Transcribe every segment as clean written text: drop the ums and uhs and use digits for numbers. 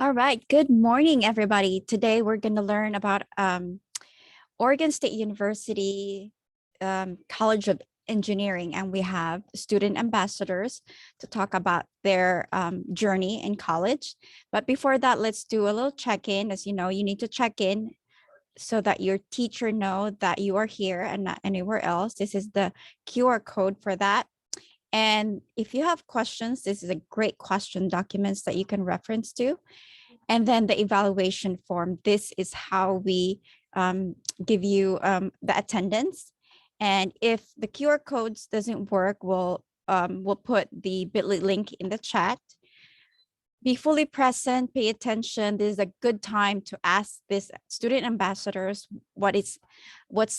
All right. Good morning, everybody. Today we're going to learn about Oregon State University College of Engineering, and we have student ambassadors to talk about their journey in college. But before that, let's do a little check-in. As you know, you need to check in so that your teacher know that you are here and not anywhere else. This is the QR code for that. And if you have questions, this is a great question documents that you can reference to. And then the evaluation form. This is how we give you the attendance. And if the QR codes doesn't work, we'll put the bit.ly link in the chat. Be fully present, pay attention. This is a good time to ask these student ambassadors what's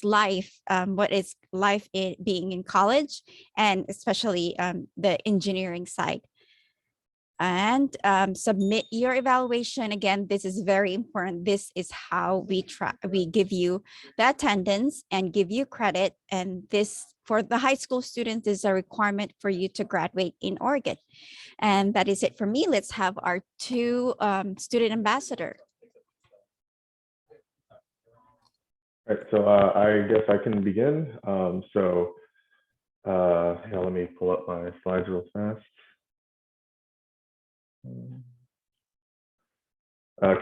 life, what is life being in college, and especially the engineering side. And submit your evaluation. Again, this is very important. This is how we give you the attendance and give you credit. And this, for the high school students, is a requirement for you to graduate in Oregon. And that is it for me. Let's have our two student ambassador. All right, so I guess I can begin. Let me pull up my slides real fast. Can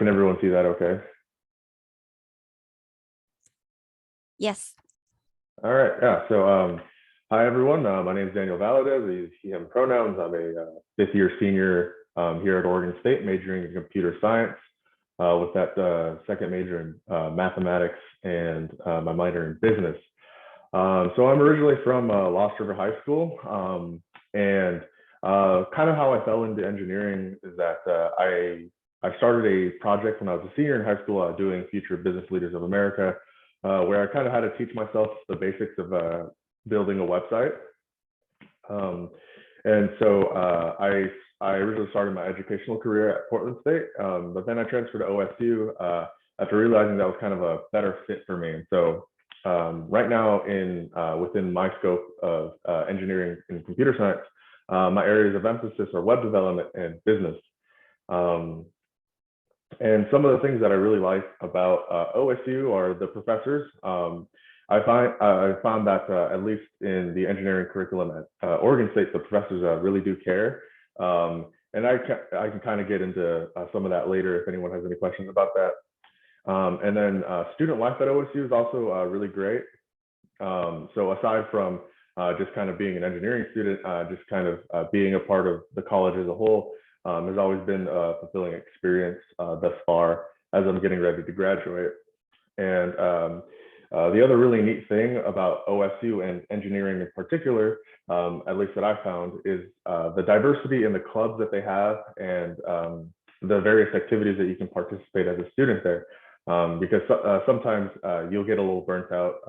everyone see that okay? Yes. All right, yeah, so hi everyone, my name is Daniel Valadez, he, him pronouns. I'm a fifth year senior here at Oregon State, majoring in computer science with that second major in mathematics and my minor in business. So I'm originally from Lost River High School, and kind of how I fell into engineering is that I started a project when I was a senior in high school doing Future Business Leaders of America, where I kind of had to teach myself the basics of building a website. And so I originally started my educational career at Portland State, but then I transferred to OSU after realizing that was kind of a better fit for me. And so right now within my scope of engineering and computer science, my areas of emphasis are web development and business. And some of the things that I really like about OSU are the professors. I found that at least in the engineering curriculum at Oregon State, the professors really do care. And I can kind of get into some of that later if anyone has any questions about that. And then student life at OSU is also really great. So aside from just kind of being an engineering student, just kind of being a part of the college as a whole has always been a fulfilling experience thus far as I'm getting ready to graduate. And the other really neat thing about OSU and engineering in particular, at least that I found, is the diversity in the clubs that they have and the various activities that you can participate as a student there. Because sometimes you'll get a little burnt out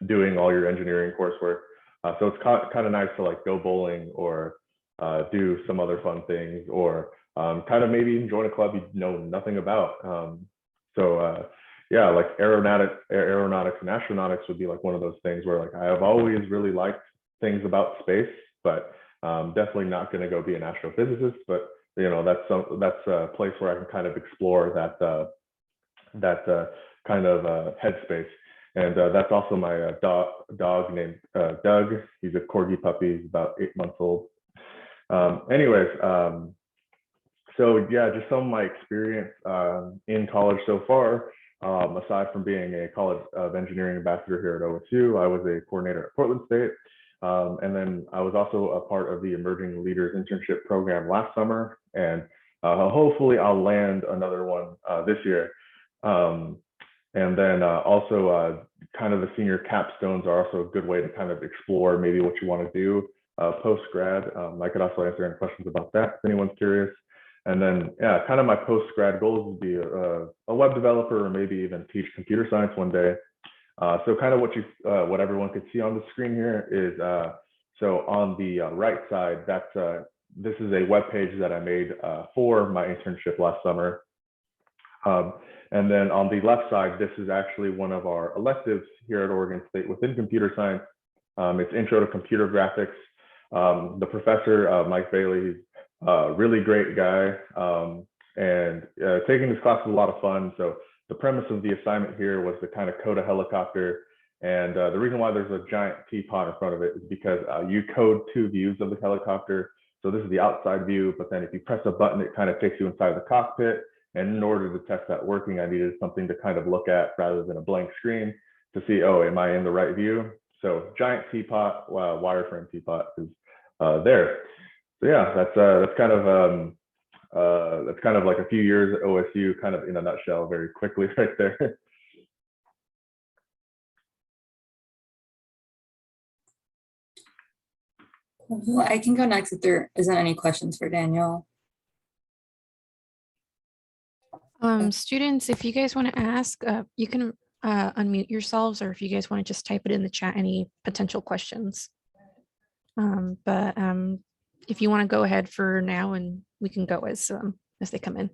doing all your engineering coursework. So it's kind of nice to like go bowling or do some other fun things, or kind of maybe even join a club you know nothing about. Yeah, like aeronautics and astronautics would be like one of those things where like I have always really liked things about space, but definitely not going to go be an astrophysicist. But you know, that's a place where I can kind of explore that kind of headspace. And that's also my dog named Doug. He's a corgi puppy. He's about 8 months old. Anyways, so yeah, just some of my experience in college so far. Aside from being a College of Engineering ambassador here at OSU, I was a coordinator at Portland State. And then I was also a part of the Emerging Leaders Internship program last summer. And hopefully I'll land another one this year. And then also kind of the senior capstones are also a good way to kind of explore maybe what you want to do post-grad. I could also answer any questions about that if anyone's curious. And then, yeah, kind of my post-grad goals would be a web developer or maybe even teach computer science one day. So kind of what everyone could see on the screen here is, so on the right side, this is a web page that I made for my internship last summer. And then on the left side, this is actually one of our electives here at Oregon State within computer science. It's Intro to Computer Graphics. The professor, Mike Bailey, he's a really great guy. And taking this class was a lot of fun. So the premise of the assignment here was to kind of code a helicopter. And the reason why there's a giant teapot in front of it is because you code two views of the helicopter. So this is the outside view, but then if you press a button, it kind of takes you inside the cockpit. And in order to test that working, I needed something to kind of look at rather than a blank screen to see, oh, am I in the right view? So giant teapot, wireframe teapot is there. So yeah, that's kind of like a few years at OSU, kind of in a nutshell, very quickly right there. I can go next if there isn't any questions for Daniel. Students, if you guys want to ask, you can unmute yourselves, or if you guys want to just type it in the chat, any potential questions. But if you want to go ahead for now, and we can go as they come in.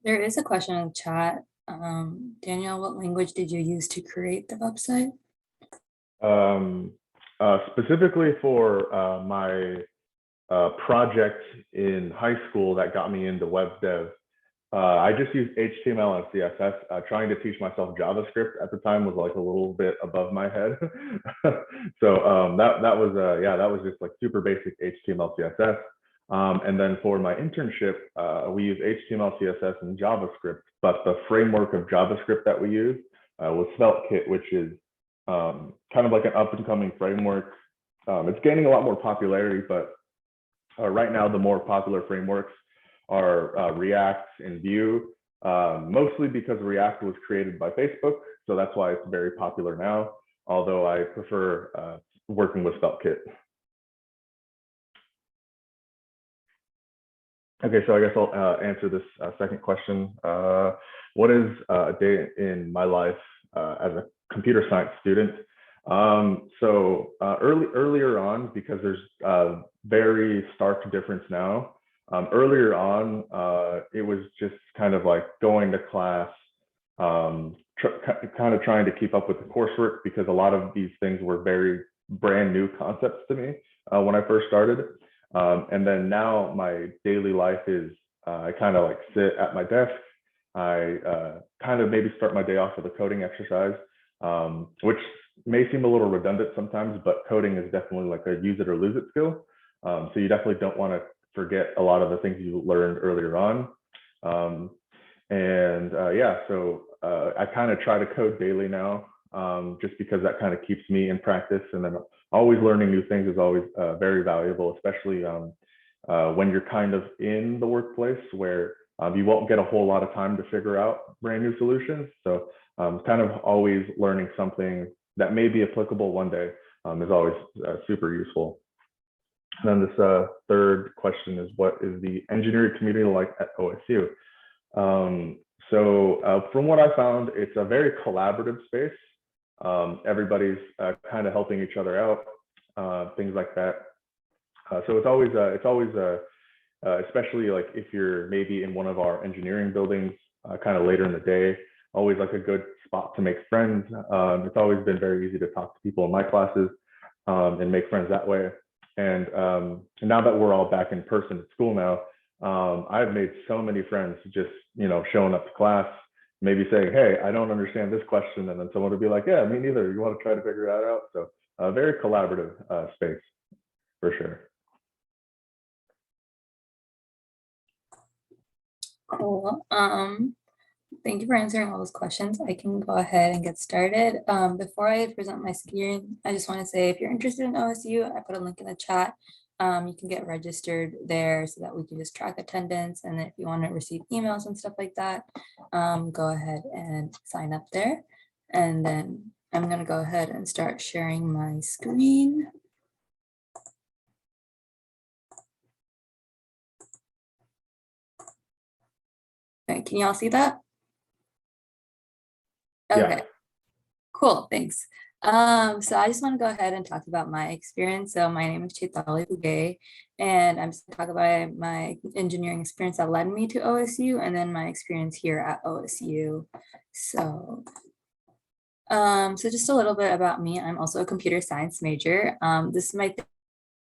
There is a question in the chat. Daniel, what language did you use to create the website? Specifically for my project in high school that got me into web dev, I just used HTML and CSS. Trying to teach myself JavaScript at the time was like a little bit above my head. So that was just like super basic HTML, CSS. And then for my internship, we use HTML, CSS, and JavaScript, but the framework of JavaScript that we use was SvelteKit, which is kind of like an up and coming framework. It's gaining a lot more popularity, but right now the more popular frameworks are React and Vue, mostly because React was created by Facebook. So that's why it's very popular now, although I prefer working with SvelteKit. Okay, so I guess I'll answer this second question. What is a day in my life as a computer science student? Earlier on, because there's a very stark difference now. Earlier on, it was just kind of like going to class, kind of trying to keep up with the coursework, because a lot of these things were very brand new concepts to me when I first started. And then now my daily life is I kind of like sit at my desk. I kind of maybe start my day off with a coding exercise, which may seem a little redundant sometimes, but coding is definitely like a use it or lose it skill. So you definitely don't want to forget a lot of the things you learned earlier on. So I kind of try to code daily now, just because that kind of keeps me in practice. And then always learning new things is always very valuable, especially when you're kind of in the workplace where you won't get a whole lot of time to figure out brand new solutions. So kind of always learning something that may be applicable one day is always super useful. And then this third question is, what is the engineering community like at OSU? From what I found, it's a very collaborative space. Everybody's kind of helping each other out, things like that. So it's always especially like if you're maybe in one of our engineering buildings, kind of later in the day, always like a good spot to make friends. It's always been very easy to talk to people in my classes and make friends that way. And now that we're all back in person at school now, I've made so many friends just, showing up to class, maybe saying, hey, I don't understand this question. And then someone would be like, yeah, me neither. You want to try to figure that out? So a very collaborative space for sure. Cool. Thank you for answering all those questions. I can go ahead and get started. Before I present my screen, I just want to say, if you're interested in OSU, I put a link in the chat. You can get registered there so that we can just track attendance. And if you want to receive emails and stuff like that, go ahead and sign up there. And then I'm going to go ahead and start sharing my screen. Okay, can you all see that? Okay, Yeah. Cool, thanks. So I just want to go ahead and talk about my experience. So my name is Chaitali Bugay, and I'm just going to talk about my engineering experience that led me to OSU, and then my experience here at OSU. So just a little bit about me. I'm also a computer science major. This is my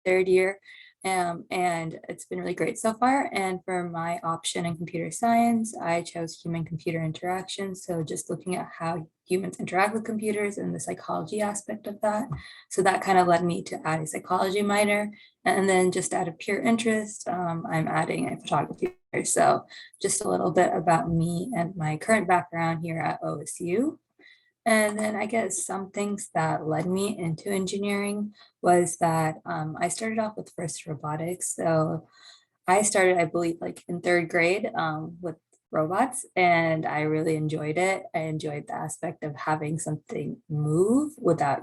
third year And it's been really great so far. And for my option in computer science, I chose human-computer interaction. So just looking at how humans interact with computers and the psychology aspect of that. So that kind of led me to add a psychology minor. And then just out of pure interest, I'm adding a photography major. So just a little bit about me and my current background here at OSU. And then I guess some things that led me into engineering was that I started off with first robotics. So I started, I believe, like in third grade with robots, and I really enjoyed it. I enjoyed the aspect of having something move without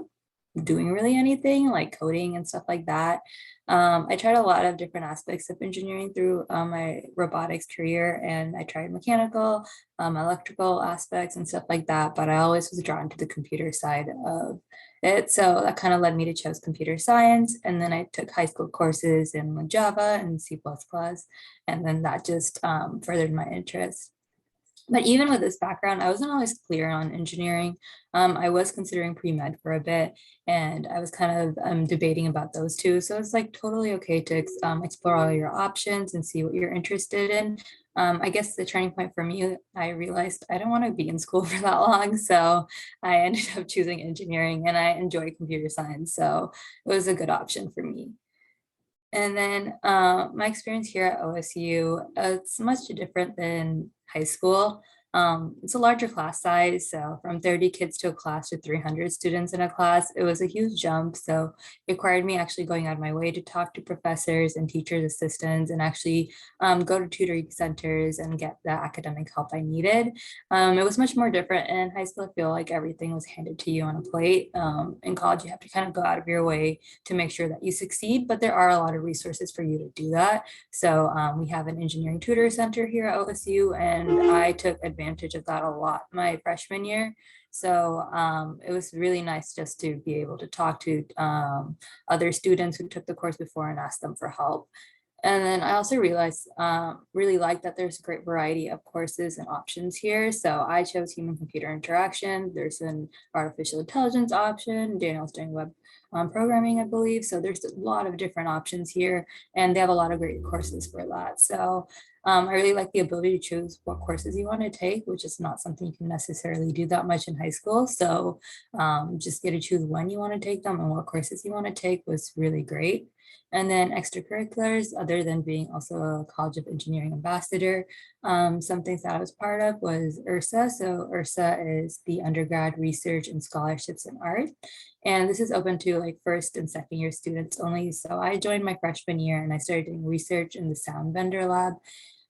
doing really anything like coding and stuff like that. I tried a lot of different aspects of engineering through my robotics career, and I tried mechanical, electrical aspects and stuff like that, but I always was drawn to the computer side of it. So that kind of led me to choose computer science. And then I took high school courses in like Java and C++, and then that just furthered my interest. But even with this background, I wasn't always clear on engineering. I was considering pre-med for a bit, and I was kind of debating about those two. So it's like totally okay to explore all your options and see what you're interested in. I guess the turning point for me, I realized I don't want to be in school for that long. So I ended up choosing engineering, and I enjoy computer science. So it was a good option for me. And then my experience here at OSU, it's much different than high school. It's a larger class size, so from 30 kids to a class to 300 students in a class, it was a huge jump. So it required me actually going out of my way to talk to professors and teachers assistants and actually go to tutoring centers and get the academic help I needed. It was much more different in high school. I feel like everything was handed to you on a plate. In college, you have to kind of go out of your way to make sure that you succeed, but there are a lot of resources for you to do that. So we have an engineering tutor center here at OSU, and I took advantage of that a lot my freshman year. So it was really nice just to be able to talk to other students who took the course before and ask them for help. And then I also realized, really like that there's a great variety of courses and options here. So I chose human computer interaction. There's an artificial intelligence option. Daniel's doing web programming, I believe. So there's a lot of different options here, and they have a lot of great courses for that. So I really like the ability to choose what courses you want to take, which is not something you can necessarily do that much in high school. So just get to choose when you want to take them and what courses you want to take was really great. And then extracurriculars, other than being also a College of Engineering ambassador, some things that I was part of was URSA. So URSA is the undergrad research and scholarships in art. And this is open to like first and second year students only. So I joined my freshman year and I started doing research in the sound vendor lab.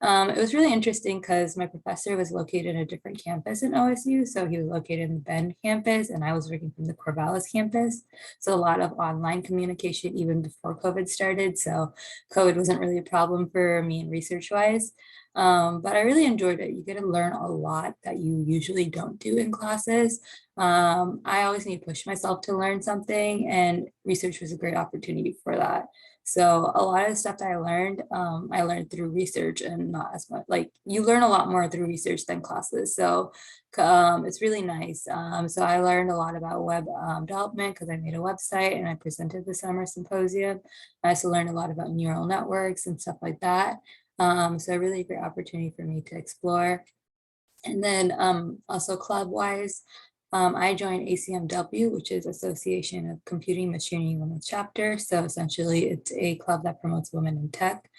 It was really interesting because my professor was located in a different campus in OSU. So he was located in the Bend campus and I was working from the Corvallis campus. So a lot of online communication even before COVID started. So COVID wasn't really a problem for me in research wise. But I really enjoyed it. You get to learn a lot that you usually don't do in classes. I always need to push myself to learn something, and research was a great opportunity for that. So a lot of the stuff that I learned through research and not as much, like you learn a lot more through research than classes. So it's really nice. So I learned a lot about web development because I made a website and I presented the summer symposium. I also learned a lot about neural networks and stuff like that. So a really great opportunity for me to explore. And then also club-wise, I joined ACMW, which is Association of Computing, Machinery Women's Chapter. So essentially it's a club that promotes women in tech.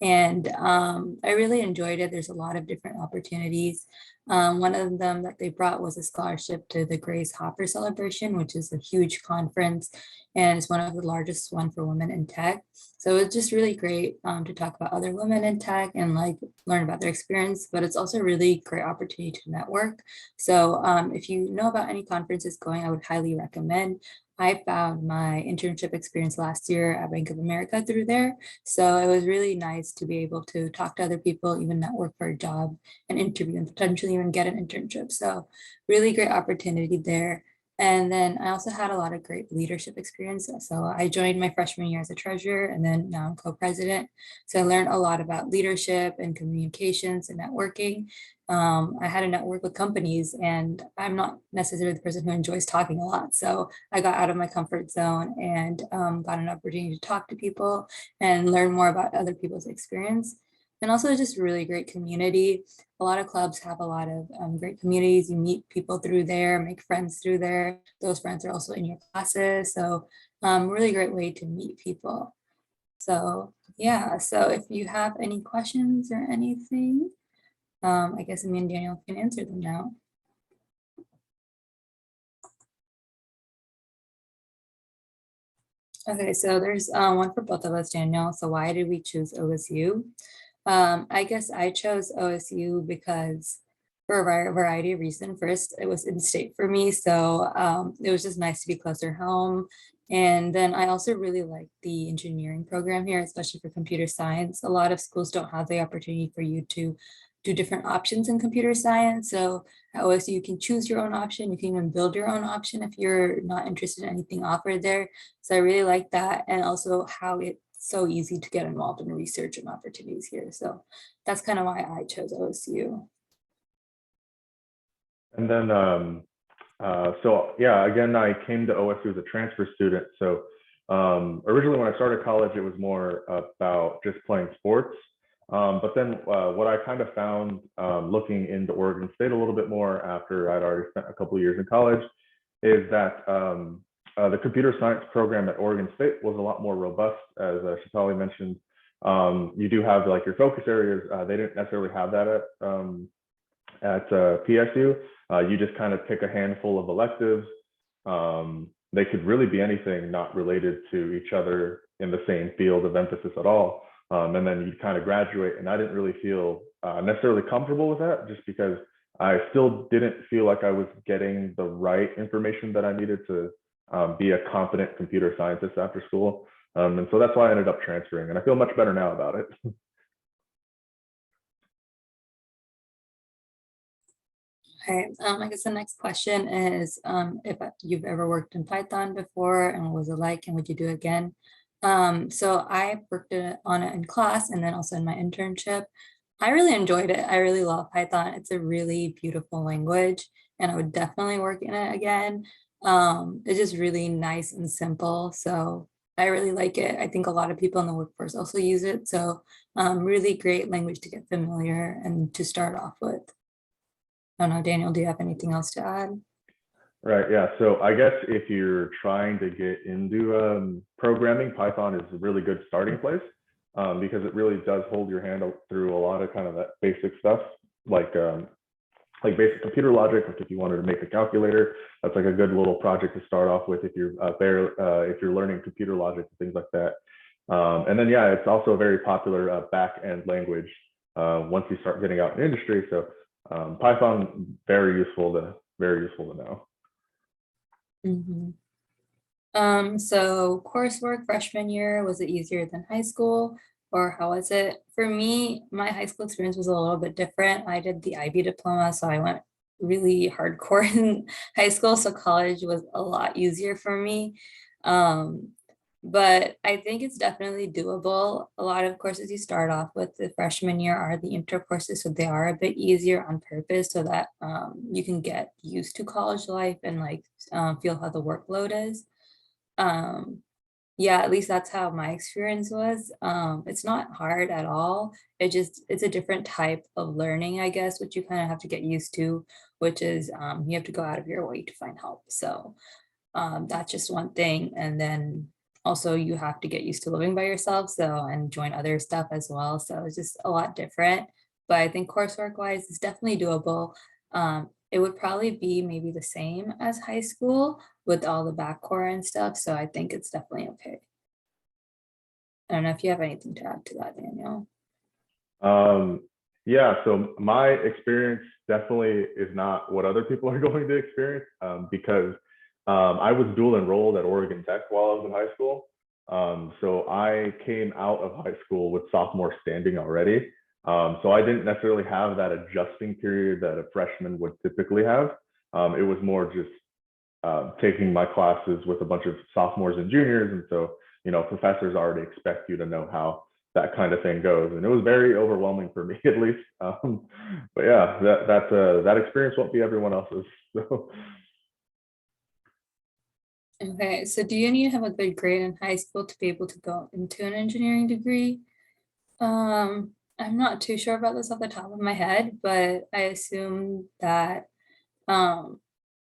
And I really enjoyed it. There's a lot of different opportunities. One of them that they brought was a scholarship to the Grace Hopper Celebration, which is a huge conference and it's one of the largest one for women in tech. So it's just really great to talk about other women in tech and like learn about their experience, but it's also a really great opportunity to network. So if you know about any conferences going, I would highly recommend. I found my internship experience last year at Bank of America through there. So it was really nice to be able to talk to other people, even network for a job and interview and potentially even get an internship. So really great opportunity there. And then I also had a lot of great leadership experience. So I joined my freshman year as a treasurer, and then now I'm co-president. So I learned a lot about leadership and communications and networking. I had to network with companies, and I'm not necessarily the person who enjoys talking a lot. So I got out of my comfort zone and got an opportunity to talk to people and learn more about other people's experience. And also just really great community. A lot of clubs have a lot of great communities. You meet people through there, make friends through there. Those friends are also in your classes. So really great way to meet people. So yeah, so if you have any questions or anything, I guess me and Daniel can answer them now. Okay, so there's one for both of us, Daniel. So why did we choose OSU? I guess I chose OSU because for a variety of reasons. First, it was in state for me, so it was just nice to be closer home. And then I also really like the engineering program here, especially for computer science. A lot of schools don't have the opportunity for you to do different options in computer science. So at OSU, you can choose your own option. You can even build your own option if you're not interested in anything offered there. So I really like that. And also how it's so easy to get involved in research and opportunities here. So that's kind of why I chose OSU. And then, so yeah, again, I came to OSU as a transfer student. So originally when I started college, it was more about just playing sports. But then what I kind of found looking into Oregon State a little bit more after I'd already spent a couple of years in college is that the computer science program at Oregon State was a lot more robust, as Shatali mentioned. You do have like your focus areas. They didn't necessarily have that at PSU. You just kind of pick a handful of electives. They could really be anything not related to each other in the same field of emphasis at all. And then you kind of graduate, and I didn't really feel necessarily comfortable with that, just because I still didn't feel like I was getting the right information that I needed to be a competent computer scientist after school. And so that's why I ended up transferring, and I feel much better now about it. Okay, I guess the next question is if you've ever worked in Python before and what was it like and would you do it again? So I worked on it in class and then also in my internship. I really enjoyed it. I really love Python. It's a really beautiful language and I would definitely work in it again. It's just really nice and simple. So I really like it. I think a lot of people in the workforce also use it. So really great language to get familiar and to start off with. I don't know, Daniel, do you have anything else to add? Right, yeah. So I guess if you're trying to get into programming, Python is a really good starting place because it really does hold your hand through a lot of kind of that basic stuff, like basic computer logic. Like if you wanted to make a calculator, that's like a good little project to start off with if you're if you're learning computer logic and things like that. And then yeah, it's also a very popular back-end language once you start getting out in industry. So Python very useful to know. So coursework freshman year, was it easier than high school or how was it? For me, my high school experience was a little bit different. I did the IB diploma, so I went really hardcore in high school. So college was a lot easier for me. But I think it's definitely doable. A lot of courses you start off with the freshman year are the inter courses, so they are a bit easier on purpose so that you can get used to college life and like feel how the workload is. Yeah, at least that's how my experience was. It's not hard at all. It's a different type of learning, I guess, which you kind of have to get used to, which is you have to go out of your way to find help. So that's just one thing. And then also you have to get used to living by yourself, so and join other stuff as well. So it's just a lot different. But I think coursework wise, it's definitely doable. It would probably be maybe the same as high school with all the backcore and stuff. So I think it's definitely okay. I don't know if you have anything to add to that, Daniel. Yeah, so my experience definitely is not what other people are going to experience because I was dual enrolled at Oregon Tech while I was in high school. So I came out of high school with sophomore standing already. So I didn't necessarily have that adjusting period that a freshman would typically have. It was more just taking my classes with a bunch of sophomores and juniors, and so professors already expect you to know how that kind of thing goes, and it was very overwhelming for me at least. But yeah, that experience won't be everyone else's. So. Okay, so do you need to have a good grade in high school to be able to go into an engineering degree? I'm not too sure about this off the top of my head, but I assume that you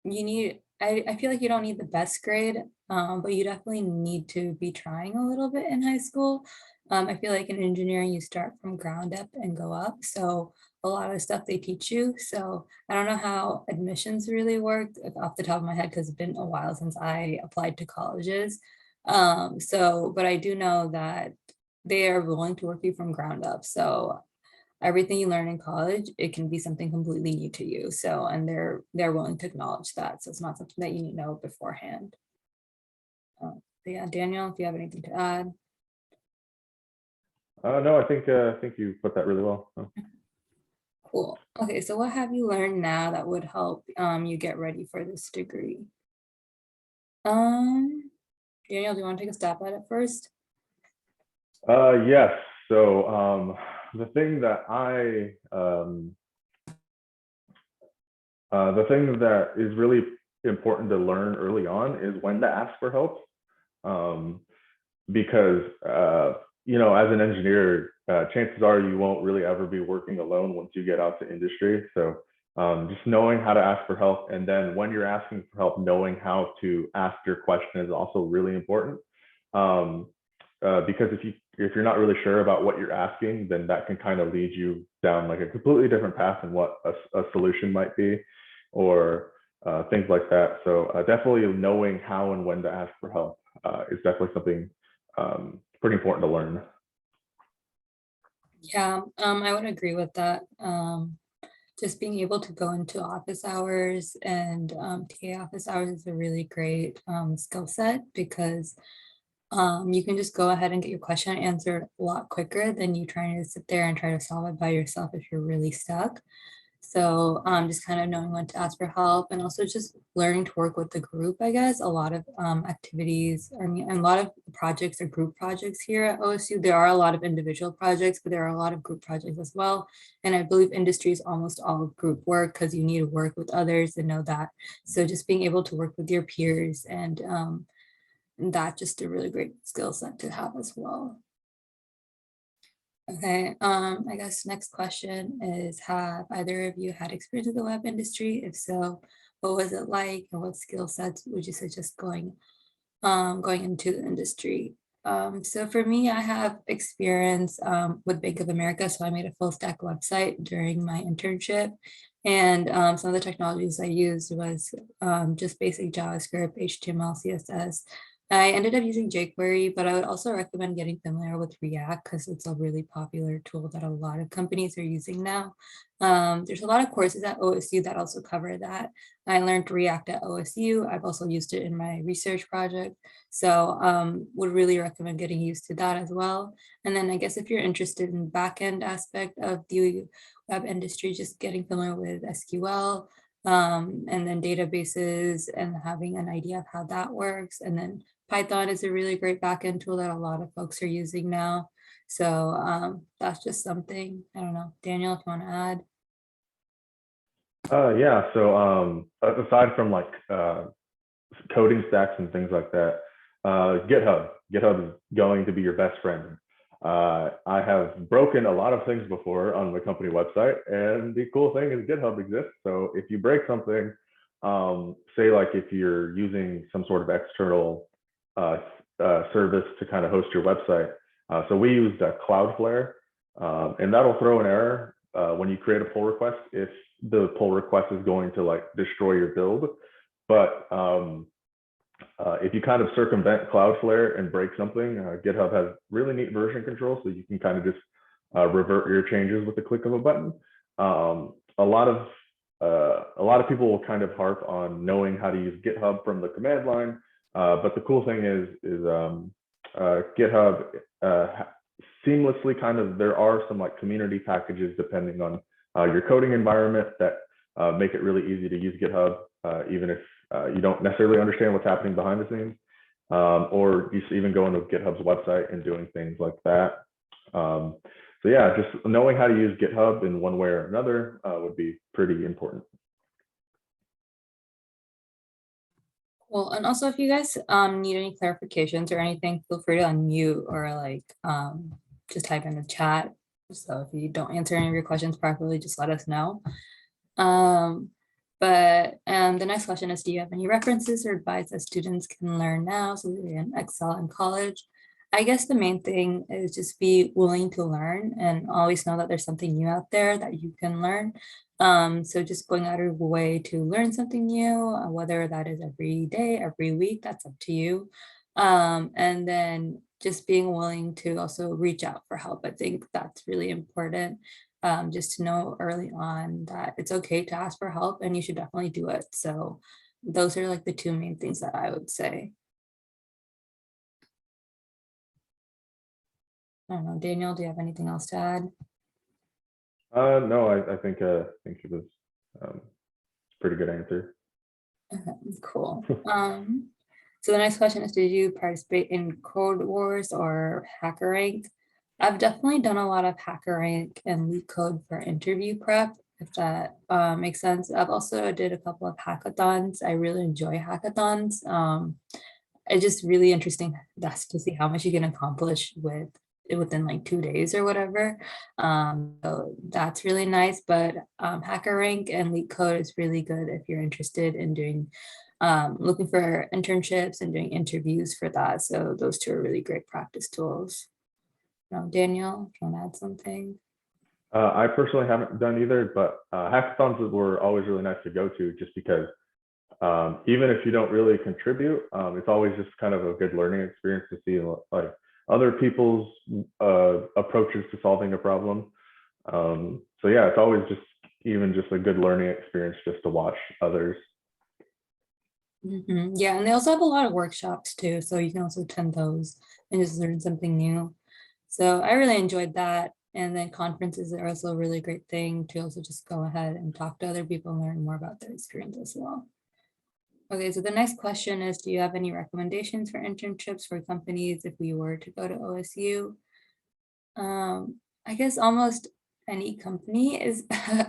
need, I feel like you don't need the best grade, but you definitely need to be trying a little bit in high school. I feel like in engineering, you start from ground up and go up. So a lot of stuff they teach you. So I don't know how admissions really work off the top of my head, because it's been a while since I applied to colleges. But I do know that they are willing to work you from ground up. So everything you learn in college, it can be something completely new to you. So, and they're willing to acknowledge that. So it's not something that you need to know beforehand. But yeah, Daniel, if you have anything to add. No, I think you put that really well. Cool. Okay, so what have you learned now that would help you get ready for this degree? Daniel, do you want to take a stab at it first? Yes. So the thing that is really important to learn early on is when to ask for help, because as an engineer, chances are you won't really ever be working alone once you get out to industry. So just knowing how to ask for help, and then when you're asking for help, knowing how to ask your question is also really important. Because if you're not really sure about what you're asking, then that can kind of lead you down like a completely different path than what a solution might be, or things like that. So definitely knowing how and when to ask for help is definitely something pretty important to learn. Yeah, I would agree with that. Just being able to go into office hours and TA office hours is a really great skill set, because you can just go ahead and get your question answered a lot quicker than you trying to sit there and try to solve it by yourself if you're really stuck. So just kind of knowing when to ask for help, and also just learning to work with the group, I guess. A lot of activities, I mean, and a lot of projects are group projects here at OSU. There are a lot of individual projects, but there are a lot of group projects as well. And I believe industry is almost all group work, because you need to work with others and know that. So just being able to work with your peers, and that's just a really great skill set to have as well. Okay, I guess next question is, have either of you had experience with the web industry? If so, what was it like, and what skill sets would you suggest going into the industry? So for me, I have experience with Bank of America. So I made a full stack website during my internship. And some of the technologies I used was just basic JavaScript, HTML, CSS. I ended up using jQuery, but I would also recommend getting familiar with React, because it's a really popular tool that a lot of companies are using now. There's a lot of courses at OSU that also cover that. I learned React at OSU. I've also used it in my research project. So would really recommend getting used to that as well. And then I guess if you're interested in the backend aspect of the web industry, just getting familiar with SQL, and then databases, and having an idea of how that works. And then Python is a really great backend tool that a lot of folks are using now. So that's just something, I don't know. Daniel, if you want to add. Yeah, so aside from like coding stacks and things like that, GitHub is going to be your best friend. I have broken a lot of things before on the company website, and the cool thing is GitHub exists. So if you break something, say like if you're using some sort of external service to kind of host your website, so we used Cloudflare, and that'll throw an error when you create a pull request if the pull request is going to like destroy your build. But if you kind of circumvent Cloudflare and break something, GitHub has really neat version control, so you can kind of just revert your changes with the click of a button. A lot of people will kind of harp on knowing how to use GitHub from the command line, but the cool thing is GitHub seamlessly kind of, there are some like community packages depending on your coding environment that make it really easy to use GitHub, even if you don't necessarily understand what's happening behind the scenes, or you even going to GitHub's website and doing things like that. So yeah, just knowing how to use GitHub in one way or another would be pretty important. Well, and also if you guys need any clarifications or anything, feel free to unmute or like just type in the chat. So if you don't answer any of your questions properly, just let us know. But the next question is, do you have any references or advice that students can learn now so they can excel in college? I guess the main thing is just be willing to learn and always know that there's something new out there that you can learn. So just going out of your way to learn something new, whether that is every day, every week, that's up to you. And then just being willing to also reach out for help. I think that's really important. Just to know early on that it's okay to ask for help and you should definitely do it. So those are like the two main things that I would say. I don't know, Daniel, do you have anything else to add? No, I think it was a pretty good answer. Okay, cool. So the next question is, did you participate in Code Wars or HackerRank? I've definitely done a lot of HackerRank and LeetCode for interview prep, if that makes sense. I've also did a couple of hackathons. I really enjoy hackathons. It's just really interesting that's to see how much you can accomplish within like 2 days or whatever. So that's really nice, but HackerRank and LeetCode is really good if you're interested in doing looking for internships and doing interviews for that. So those two are really great practice tools. Daniel, do you want to add something? I personally haven't done either, but hackathons were always really nice to go to just because even if you don't really contribute, it's always just kind of a good learning experience to see like other people's approaches to solving a problem. So yeah, it's always just a good learning experience just to watch others. Yeah, and they also have a lot of workshops too, so you can also attend those and just learn something new. So I really enjoyed that. And then conferences are also a really great thing to also just go ahead and talk to other people and learn more about their experience as well. Okay, so the next question is, do you have any recommendations for internships for companies if we were to go to OSU? I guess almost any company is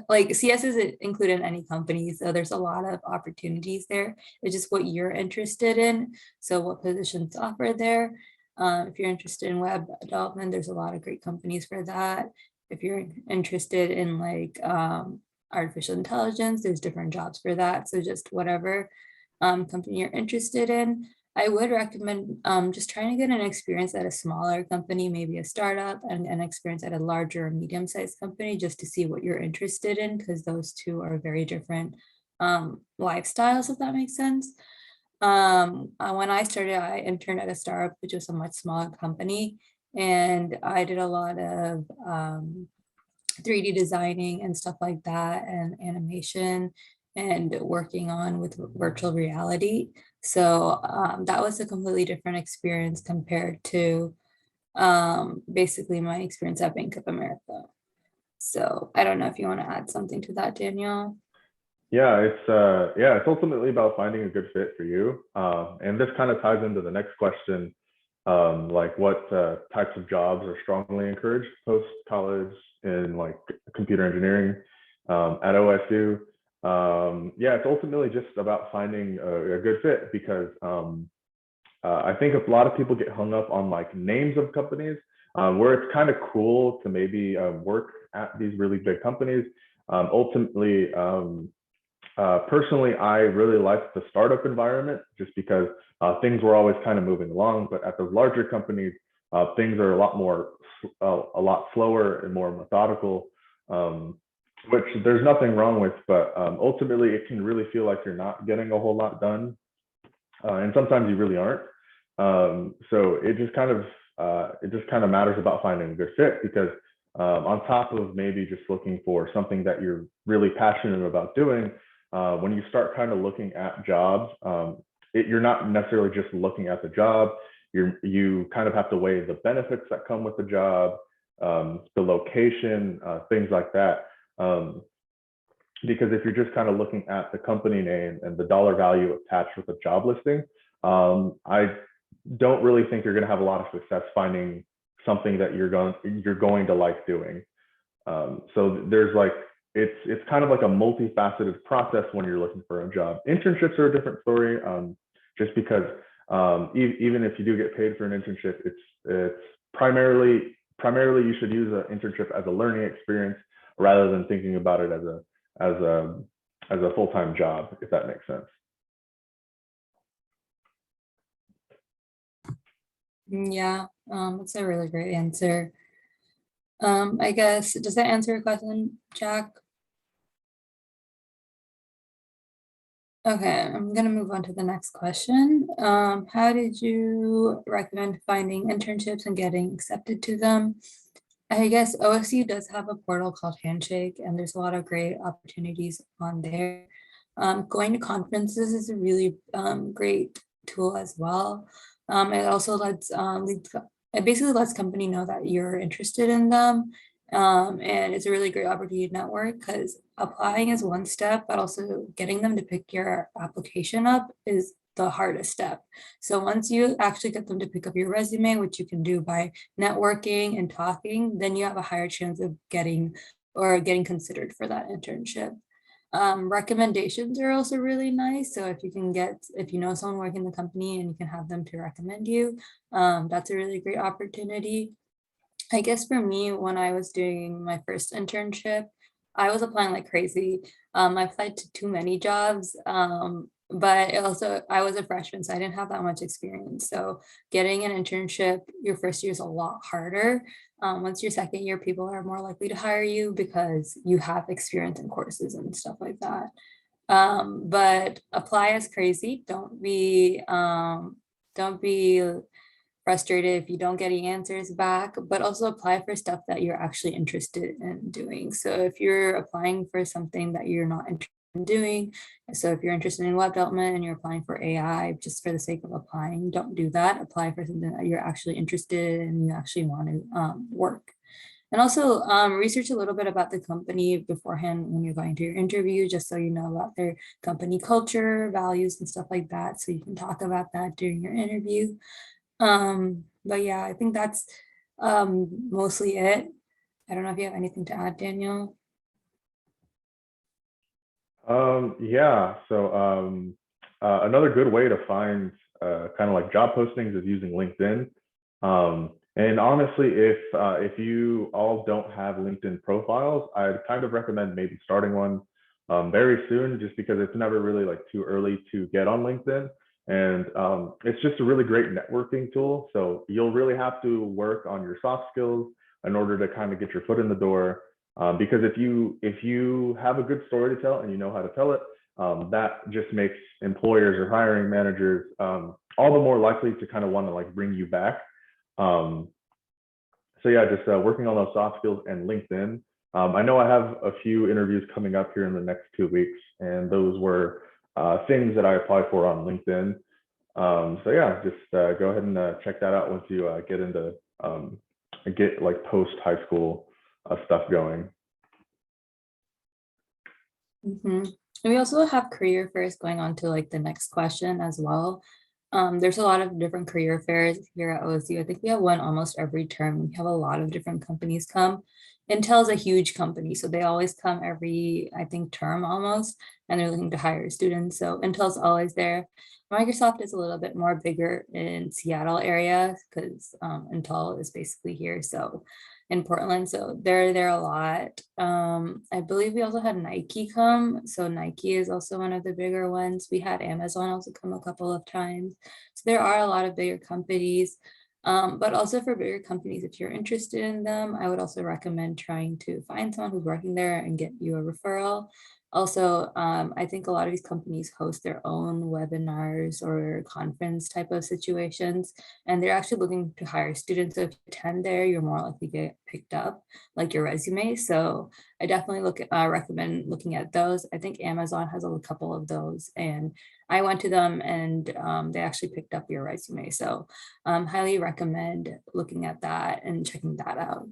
like CS is included in any company. So there's a lot of opportunities there. It's just what you're interested in. So what positions offer there. If you're interested in web development, there's a lot of great companies for that. If you're interested in like artificial intelligence, there's different jobs for that. So just whatever company you're interested in. I would recommend just trying to get an experience at a smaller company, maybe a startup, and an experience at a larger or medium-sized company just to see what you're interested in, because those two are very different lifestyles, if that makes sense. When I started, I interned at a startup, which was a much smaller company, and I did a lot of 3D designing and stuff like that, and animation, and working on with virtual reality. So that was a completely different experience compared to basically my experience at Bank of America. So I don't know if you want to add something to that, Danielle. Yeah, it's ultimately about finding a good fit for you. And this kind of ties into the next question, like what types of jobs are strongly encouraged post-college in like computer engineering at OSU. Yeah, it's ultimately just about finding a good fit, because I think a lot of people get hung up on like names of companies, where it's kind of cool to maybe work at these really big companies. Ultimately, personally, I really liked the startup environment just because things were always kind of moving along. But at the larger companies, things are a lot slower and more methodical, which there's nothing wrong with. But ultimately, it can really feel like you're not getting a whole lot done, and sometimes you really aren't. So it just kind of matters about finding a good fit, because on top of maybe just looking for something that you're really passionate about doing, when you start kind of looking at jobs, you're not necessarily just looking at the job. You kind of have to weigh the benefits that come with the job, the location, things like that. because if you're just kind of looking at the company name and the dollar value attached with a job listing, I don't really think you're going to have a lot of success finding something that you're going to like doing. So there's like, it's kind of like a multifaceted process when you're looking for a job. Internships are a different story, just because even if you do get paid for an internship, it's primarily you should use an internship as a learning experience rather than thinking about it as a full-time job, if that makes sense. Yeah, that's a really great answer. I guess, does that answer your question, Jack? Okay, I'm gonna move on to the next question. How did you recommend finding internships and getting accepted to them? I guess OSU does have a portal called Handshake, and there's a lot of great opportunities on there. Going to conferences is a really great tool as well. It also it basically lets company know that you're interested in them. And it's a really great opportunity to network, because applying is one step, but also getting them to pick your application up is the hardest step. So once you actually get them to pick up your resume, which you can do by networking and talking, then you have a higher chance of getting considered for that internship. Recommendations are also really nice. So if you know someone working in the company and you can have them to recommend you, that's a really great opportunity. I guess for me, when I was doing my first internship, I was applying like crazy. I applied to too many jobs, but I was a freshman, so I didn't have that much experience. So getting an internship your first year is a lot harder. Once your second year, people are more likely to hire you because you have experience in courses and stuff like that. But apply as crazy. Don't be frustrated if you don't get any answers back, but also apply for stuff that you're actually interested in doing. So if you're applying for something that you're not interested in doing, so if you're interested in web development and you're applying for AI just for the sake of applying, don't do that. Apply for something that you're actually interested in and you actually want to work. And also research a little bit about the company beforehand when you're going to your interview, just so you know about their company culture, values, and stuff like that. So you can talk about that during your interview. But yeah, I think that's mostly it. I don't know if you have anything to add, Daniel. Yeah, so another good way to find kind of like job postings is using LinkedIn. And honestly, if you all don't have LinkedIn profiles, I'd kind of recommend maybe starting one very soon, just because it's never really like too early to get on LinkedIn. And it's just a really great networking tool. So you'll really have to work on your soft skills in order to kind of get your foot in the door. Because if you have a good story to tell and you know how to tell it, that just makes employers or hiring managers all the more likely to kind of want to like bring you back. So yeah, just working on those soft skills and LinkedIn. I know I have a few interviews coming up here in the next 2 weeks, and those were things that I applied for on LinkedIn. So yeah, just go ahead and check that out once you get like post high school stuff going. Mm-hmm. We also have career fairs going on to like the next question as well. There's a lot of different career fairs here at OSU. I think we have one almost every term. We have a lot of different companies come. Intel is a huge company, so they always come every, I think, term almost, and they're looking to hire students. So Intel's always there. Microsoft is a little bit more bigger in Seattle area because Intel is basically here. So in Portland, so they're there a lot. I believe we also had Nike come, so Nike is also one of the bigger ones. We had Amazon also come a couple of times. So there are a lot of bigger companies, but also for bigger companies, if you're interested in them, I would also recommend trying to find someone who's working there and get you a referral. Also, I think a lot of these companies host their own webinars or conference type of situations, and they're actually looking to hire students. So if you attend there, you're more likely to get picked up, like your resume. So I definitely recommend looking at those. I think Amazon has a couple of those, and I went to them and they actually picked up your resume. So highly recommend looking at that and checking that out.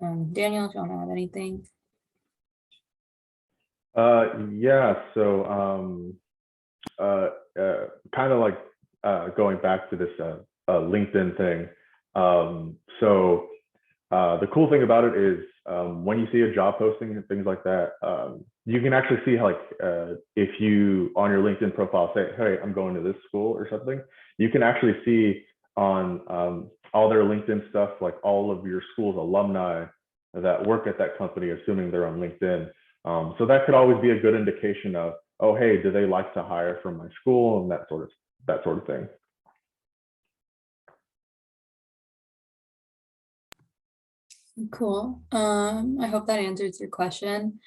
Daniel, if you want to add anything. Yeah, so kind of like going back to this LinkedIn thing. The cool thing about it is when you see a job posting and things like that, you can actually see how, like, if you on your LinkedIn profile say, hey, I'm going to this school or something, you can actually see on all their LinkedIn stuff, like all of your school's alumni that work at that company, assuming they're on LinkedIn. So that could always be a good indication of, oh, hey, do they like to hire from my school and that sort of thing. Cool. I hope that answers your question.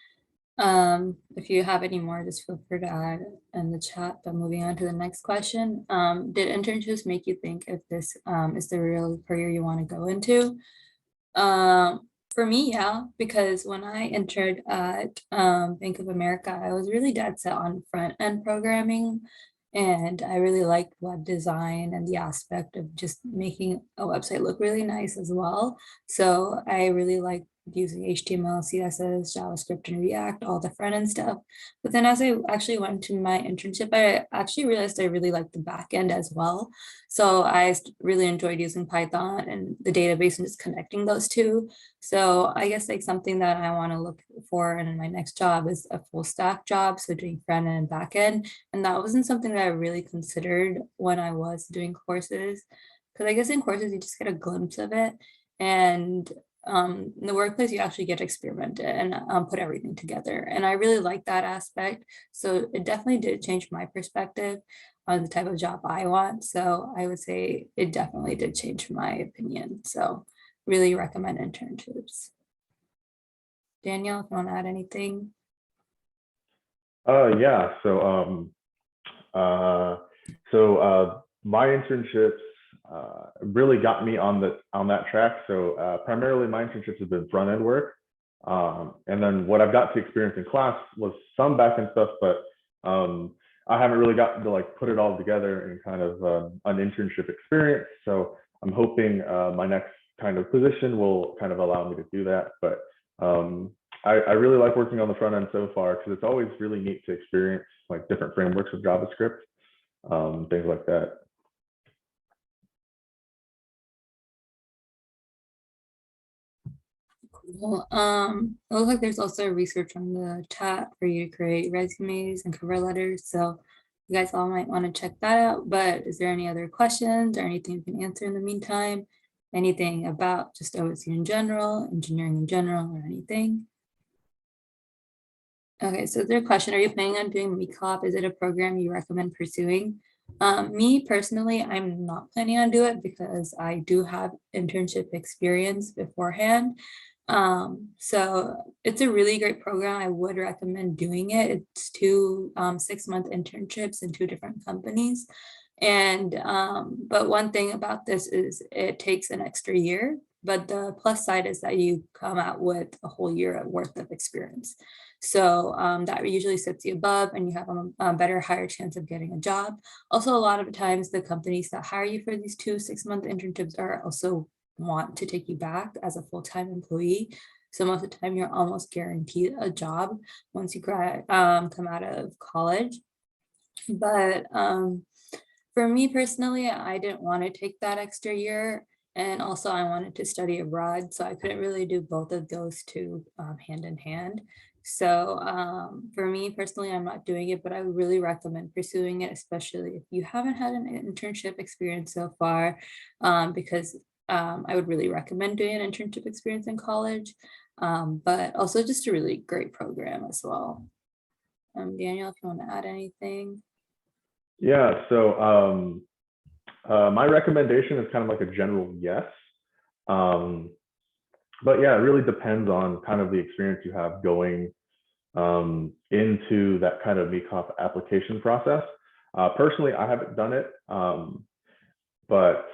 If you have any more, just feel free to add in the chat. But moving on to the next question. Did internships make you think if this is the real career you want to go into? For me, yeah, because when I entered at Bank of America, I was really dead set on front end programming. And I really liked web design and the aspect of just making a website look really nice as well. So I really liked using HTML, CSS, JavaScript, and React, all the front end stuff. But then as I actually went to my internship, I actually realized I really liked the back end as well. So I really enjoyed using Python and the database and just connecting those two. So I guess like something that I want to look for in my next job is a full stack job. So doing front end and back end. And that wasn't something that I really considered when I was doing courses. Because I guess in courses, you just get a glimpse of it. And in the workplace, you actually get to experiment it and put everything together. And I really like that aspect. So it definitely did change my perspective on the type of job I want. So I would say it definitely did change my opinion. So really recommend internships. Danielle, if you want to add anything. Yeah, my internships really got me on that track. So primarily my internships have been front end work, and then what I've got to experience in class was some back end stuff, but I haven't really gotten to like put it all together in kind of an internship experience. So I'm hoping my next kind of position will kind of allow me to do that. But I really like working on the front end so far because it's always really neat to experience like different frameworks of JavaScript, things like that. Cool. It looks like there's also research on the chat for you to create resumes and cover letters. So you guys all might want to check that out. But is there any other questions or anything you can answer in the meantime? Anything about just OSU in general, engineering in general, or anything? Okay, so their question, are you planning on doing MECOP? Is it a program you recommend pursuing? Me personally, I'm not planning on doing it because I do have internship experience beforehand. So it's a really great program. I would recommend doing it. It's two 6-month internships in 2 different companies. And but one thing about this is it takes an extra year, but the plus side is that you come out with a whole year worth of experience. So that usually sets you above and you have a better, higher chance of getting a job. Also, a lot of times the companies that hire you for these 2 6-month internships are also want to take you back as a full-time employee. So most of the time you're almost guaranteed a job once you come out of college. But for me personally, I didn't want to take that extra year. And also I wanted to study abroad. So I couldn't really do both of those two hand in hand. So for me personally, I'm not doing it, but I would really recommend pursuing it, especially if you haven't had an internship experience so far, because I would really recommend doing an internship experience in college, but also just a really great program as well. Daniel, if you want to add anything. Yeah, so my recommendation is kind of like a general yes. But yeah, it really depends on kind of the experience you have going into that kind of MECOP application process. Personally, I haven't done it, but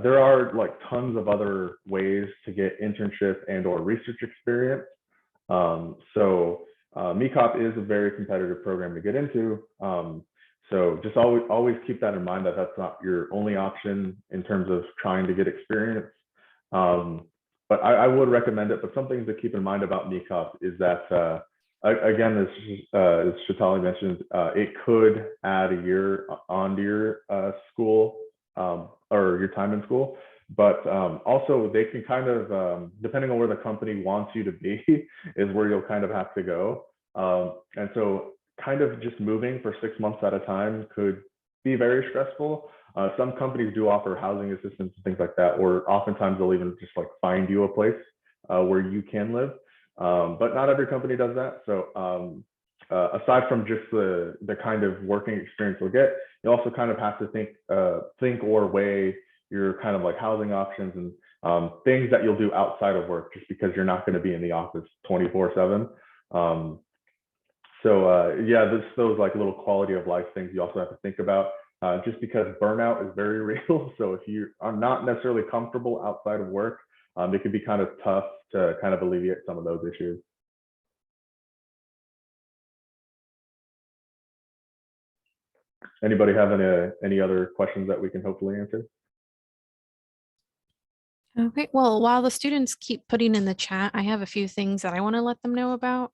there are like tons of other ways to get internship and or research experience. So MECOP is a very competitive program to get into. So just always keep that in mind that that's not your only option in terms of trying to get experience. But I would recommend it. But some things to keep in mind about MECOP is that Again, as Shatali mentioned, it could add a year onto your school or your time in school. But also they can kind of, depending on where the company wants you to be, is where you'll kind of have to go. And so kind of just moving for 6 months at a time could be very stressful. Some companies do offer housing assistance and things like that, or oftentimes they'll even just like find you a place where you can live. But not every company does that. So aside from just the kind of working experience you'll get, you also kind of have to think or weigh your kind of like housing options and things that you'll do outside of work, just because you're not going to be in the office 24/7. Yeah, there's those like little quality of life things you also have to think about, just because burnout is very real. So if you are not necessarily comfortable outside of work, it can be kind of tough to kind of alleviate some of those issues. Anybody have any other questions that we can hopefully answer? Okay, well, while the students keep putting in the chat, I have a few things that I want to let them know about.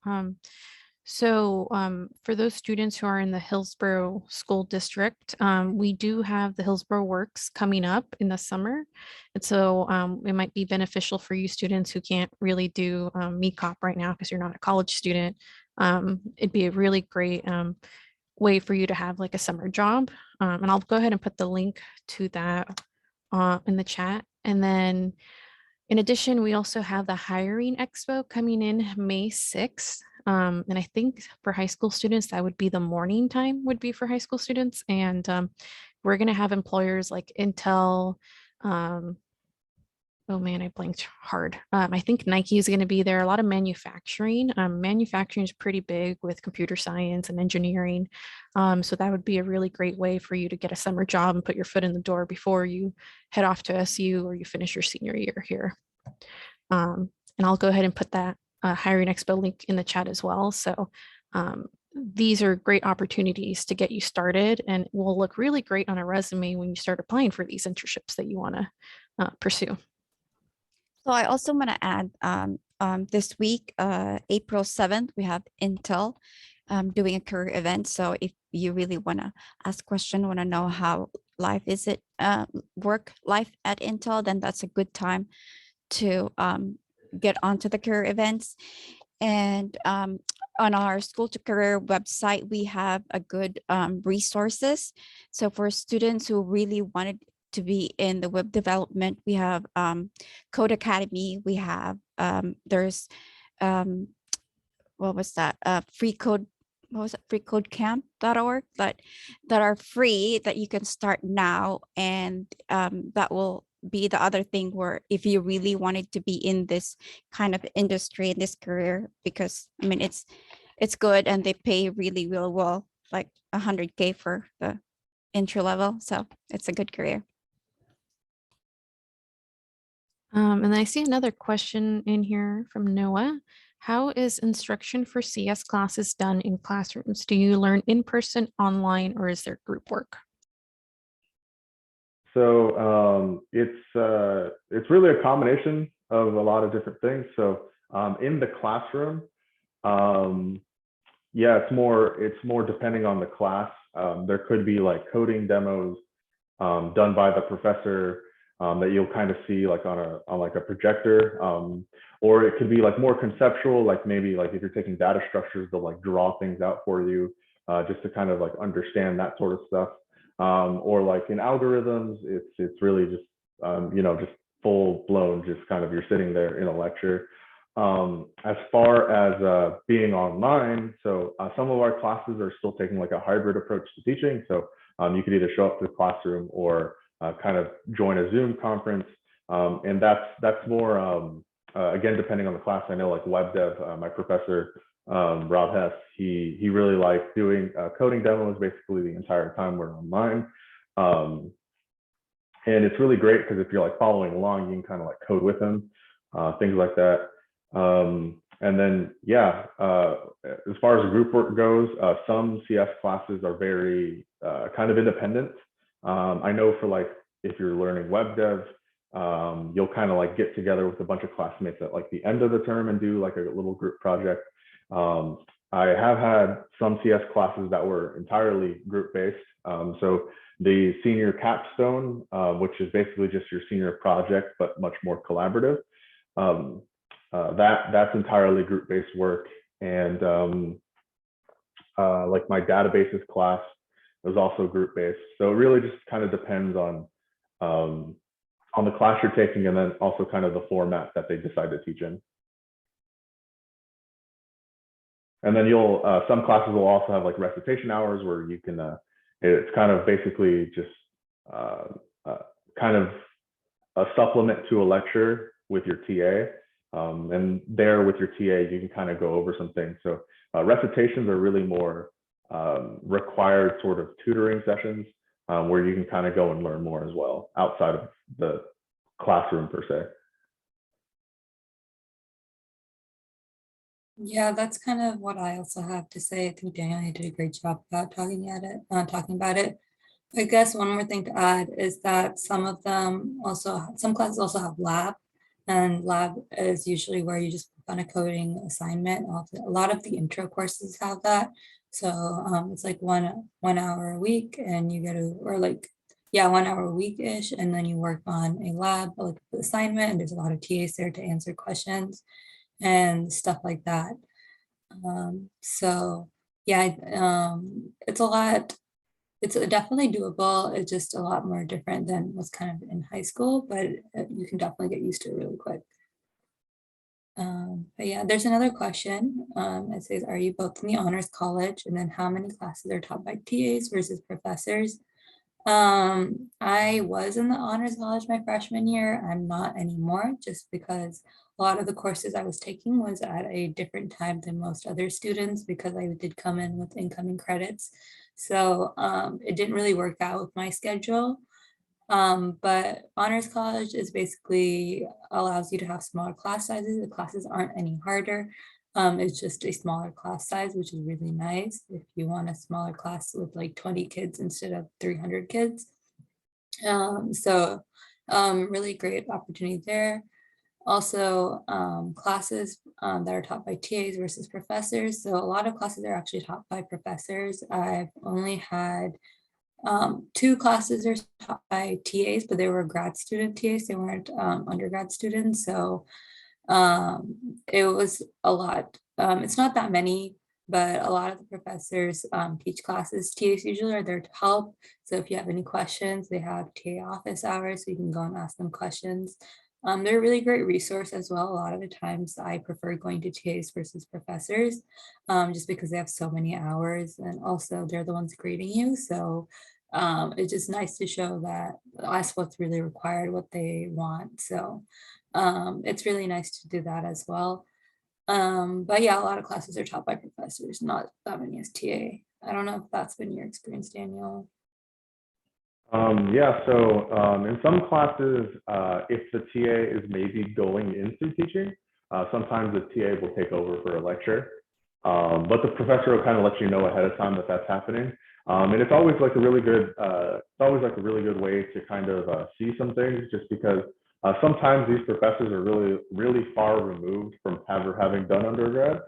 For those students who are in the Hillsborough School District, we do have the Hillsborough Works coming up in the summer. And so it might be beneficial for you students who can't really do MECOP right now because you're not a college student. It'd be a really great way for you to have like a summer job. And I'll go ahead and put the link to that in the chat. And then in addition, we also have the Hiring Expo coming in May 6th. And I think for high school students, that would be the morning time would be for high school students. And we're going to have employers like Intel. Oh man, I blanked hard. I think Nike is going to be there. A lot of manufacturing. Manufacturing is pretty big with computer science and engineering. So that would be a really great way for you to get a summer job and put your foot in the door before you head off to SU or you finish your senior year here. And I'll go ahead and put that Hiring Expo link in the chat as well. So these are great opportunities to get you started and will look really great on a resume when you start applying for these internships that you want to pursue. So I also want to add this week, April 7th, we have Intel doing a career event. So if you really want to ask a question, want to know how life is it, work life at Intel, then that's a good time to get onto the career events. And on our School to Career website, we have a good resources. So for students who really wanted to be in the web development, we have Code Academy. We have there's what was that? Free code. What was it? freecodecamp.org that are free that you can start now, and that will be the other thing where if you really wanted to be in this kind of industry, in this career, because I mean it's good and they pay really well, like 100K for the entry level, so it's a good career. And then I see another question in here from Noah. How is instruction for CS classes done in classrooms? Do you learn in person, online, or is there group work? So it's really a combination of a lot of different things. So in the classroom, yeah, it's more depending on the class. There could be like coding demos done by the professor that you'll kind of see like on like a projector, or it could be like more conceptual, like maybe like if you're taking data structures, they'll like draw things out for you just to kind of like understand that sort of stuff. Or like in algorithms, it's really just you know, just full blown, just kind of you're sitting there in a lecture. As far as being online, so some of our classes are still taking like a hybrid approach to teaching. So you could either show up to the classroom or kind of join a Zoom conference. And that's more, again, depending on the class. I know like web dev, my professor, Rob Hess, he really likes doing coding demos basically the entire time we're online. And it's really great because if you're like following along, you can kind of like code with him, things like that. And then, yeah, as far as group work goes, some CS classes are very kind of independent. I know for like, if you're learning web dev, you'll kind of like get together with a bunch of classmates at like the end of the term and do like a little group project. I have had some CS classes that were entirely group-based. So the senior capstone, which is basically just your senior project, but much more collaborative. That's entirely group-based work. And like my databases class was also group-based. So it really just kind of depends on the class you're taking, and then also kind of the format that they decide to teach in. And then some classes will also have like recitation hours where you can, it's kind of basically just kind of a supplement to a lecture with your TA. And there with your TA, you can kind of go over some things. So recitations are really more required sort of tutoring sessions where you can kind of go and learn more as well outside of the classroom per se. Yeah, that's kind of what I also have to say. I think Daniel did a great job about talking about it. I guess one more thing to add is that some classes also have lab, and lab is usually where you just work on a coding assignment. A lot of the intro courses have that. So it's like one hour a week, and you get or like, yeah, 1 hour a week-ish, and then you work on a lab like assignment, and there's a lot of TAs there to answer questions and stuff like that. So yeah, it's a lot. It's definitely doable. It's just a lot more different than what's kind of in high school, but you can definitely get used to it really quick. But yeah, there's another question. It says, are you both in the honors college? And then how many classes are taught by TAs versus professors? I was in the honors college my freshman year. I'm not anymore, just because a lot of the courses I was taking was at a different time than most other students, because I did come in with incoming credits. So it didn't really work out with my schedule. But honors college is basically allows you to have smaller class sizes. The classes aren't any harder. It's just a smaller class size, which is really nice if you want a smaller class with like 20 kids instead of 300 kids. So really great opportunity there. Also, classes that are taught by TAs versus professors. So a lot of classes are actually taught by professors. I've only had 2 classes are taught by TAs, but they were grad student TAs. They weren't undergrad students. So it was a lot. It's not that many, but a lot of the professors teach classes. TAs usually are there to help. So if you have any questions, they have TA office hours, so you can go and ask them questions. They're a really great resource as well. A lot of the times I prefer going to TAs versus professors, just because they have so many hours, and also they're the ones grading you. So it's just nice to show that that's what's really required, what they want. So it's really nice to do that as well. But yeah, a lot of classes are taught by professors, not that many as TA. I don't know if that's been your experience, Daniel. Yeah, so in some classes, if the TA is maybe going into teaching, sometimes the TA will take over for a lecture, but the professor will kind of let you know ahead of time that that's happening. And it's always like a really good, way to kind of see some things, just because sometimes these professors are really, really far removed from ever having done undergrad.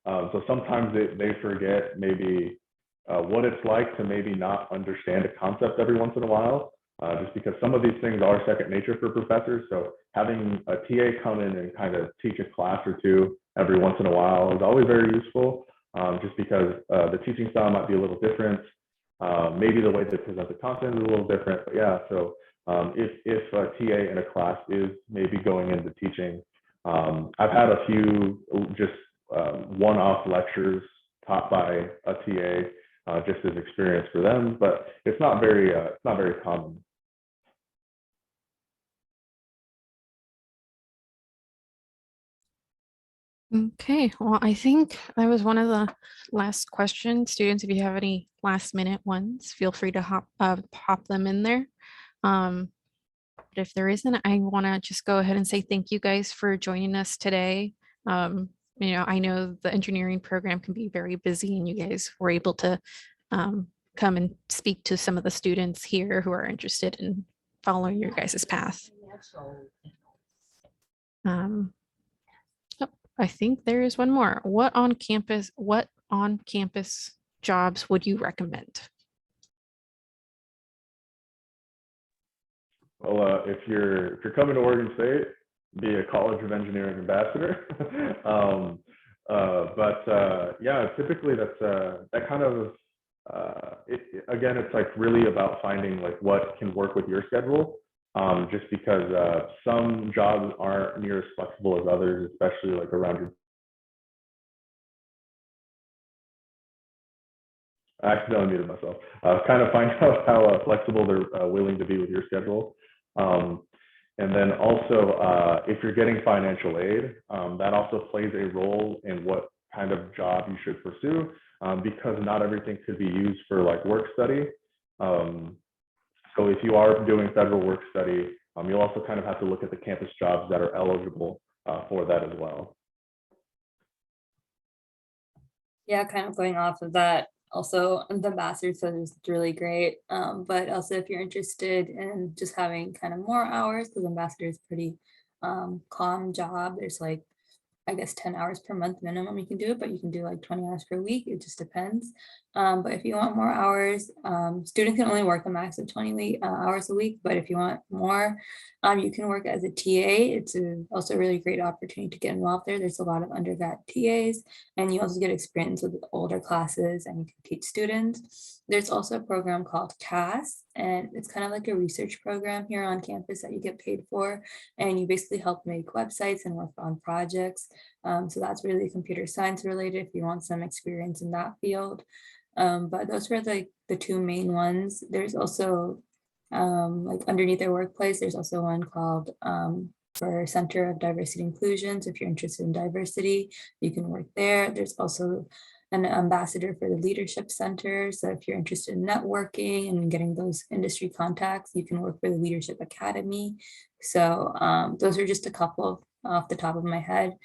So sometimes they forget maybe what it's like to maybe not understand a concept every once in a while, just because some of these things are second nature for professors. So having a TA come in and kind of teach a class or two every once in a while is always very useful, just because the teaching style might be a little different. Maybe the way they present the content is a little different, but yeah, so if a TA in a class is maybe going into teaching, I've had a few just one-off lectures taught by a TA, just as experience for them, but it's not very common. Okay, well, I think that was one of the last questions. Students, if you have any last minute ones, feel free to pop them in there. But if there isn't, I want to just go ahead and say thank you guys for joining us today. I know the engineering program can be very busy, and you guys were able to come and speak to some of the students here who are interested in following your guys' path. I think there is one more. What on-campus jobs would you recommend? Well, if you're coming to Oregon State, be a College of Engineering ambassador. Yeah, typically that's that kind of again, it's like really about finding like what can work with your schedule. Just because some jobs aren't near as flexible as others, especially like around your. I accidentally muted myself. Kind of find out how flexible they're willing to be with your schedule. And then also, if you're getting financial aid, that also plays a role in what kind of job you should pursue, because not everything could be used for like work study. So if you are doing federal work study, you'll also kind of have to look at the campus jobs that are eligible for that as well. Yeah, kind of going off of that. Also, the ambassador said is really great. But also if you're interested in just having kind of more hours, because ambassador is pretty calm job. There's like, I guess 10 hours per month minimum you can do it, but you can do like 20 hours per week. It just depends. But if you want more hours, students can only work a max of 20 hours a week. But if you want more, you can work as a TA. It's also a really great opportunity to get involved there. There's a lot of undergrad TAs, and you also get experience with older classes and you can teach students. There's also a program called CAS, and it's kind of like a research program here on campus that you get paid for, and you basically help make websites and work on projects. So that's really computer science related if you want some experience in that field. But those were like the two main ones. There's also like underneath their workplace, there's also one called for Center of Diversity Inclusion. So if you're interested in diversity, you can work there. There's also an ambassador for the Leadership Center. So if you're interested in networking and getting those industry contacts, you can work for the Leadership Academy. So those are just a couple off the top of my head.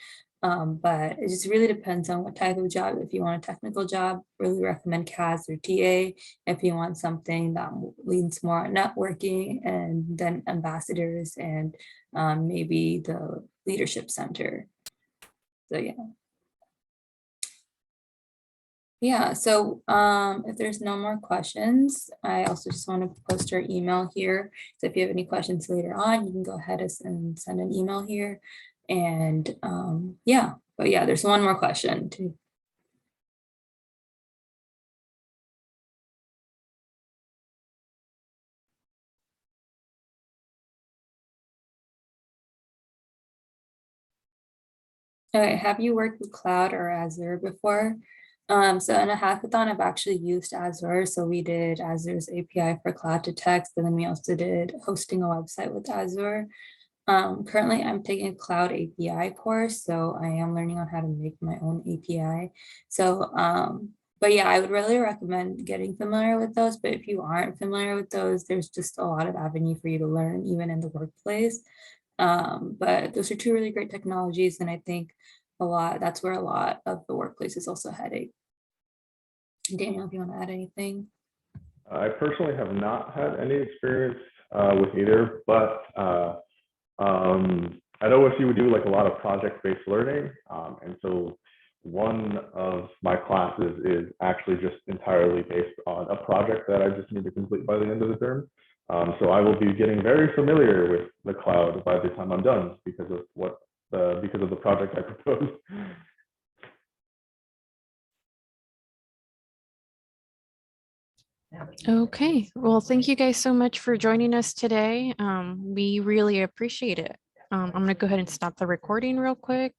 But it just really depends on what type of job. If you want a technical job, really recommend CAS or TA. If you want something that leans more on networking, and then ambassadors and maybe the Leadership Center. So yeah. Yeah, so if there's no more questions, I also just want to post our email here. So if you have any questions later on, you can go ahead and send an email here. And yeah, but yeah, there's one more question too. Okay, have you worked with Cloud or Azure before? So in a hackathon, I've actually used Azure. So we did Azure's API for Cloud to Text, and then we also did hosting a website with Azure. Currently, I'm taking a Cloud API course, so I am learning on how to make my own API. So, but yeah, I would really recommend getting familiar with those. But if you aren't familiar with those, there's just a lot of avenue for you to learn, even in the workplace. But those are two really great technologies, and I think that's where a lot of the workplace is also heading. Daniel, if you want to add anything. I personally have not had any experience with either, but at OSU we do like a lot of project-based learning, and so one of my classes is actually just entirely based on a project that I just need to complete by the end of the term. So I will be getting very familiar with the cloud by the time I'm done because of the project I proposed. Okay, well, thank you guys so much for joining us today. We really appreciate it. I'm going to go ahead and stop the recording real quick.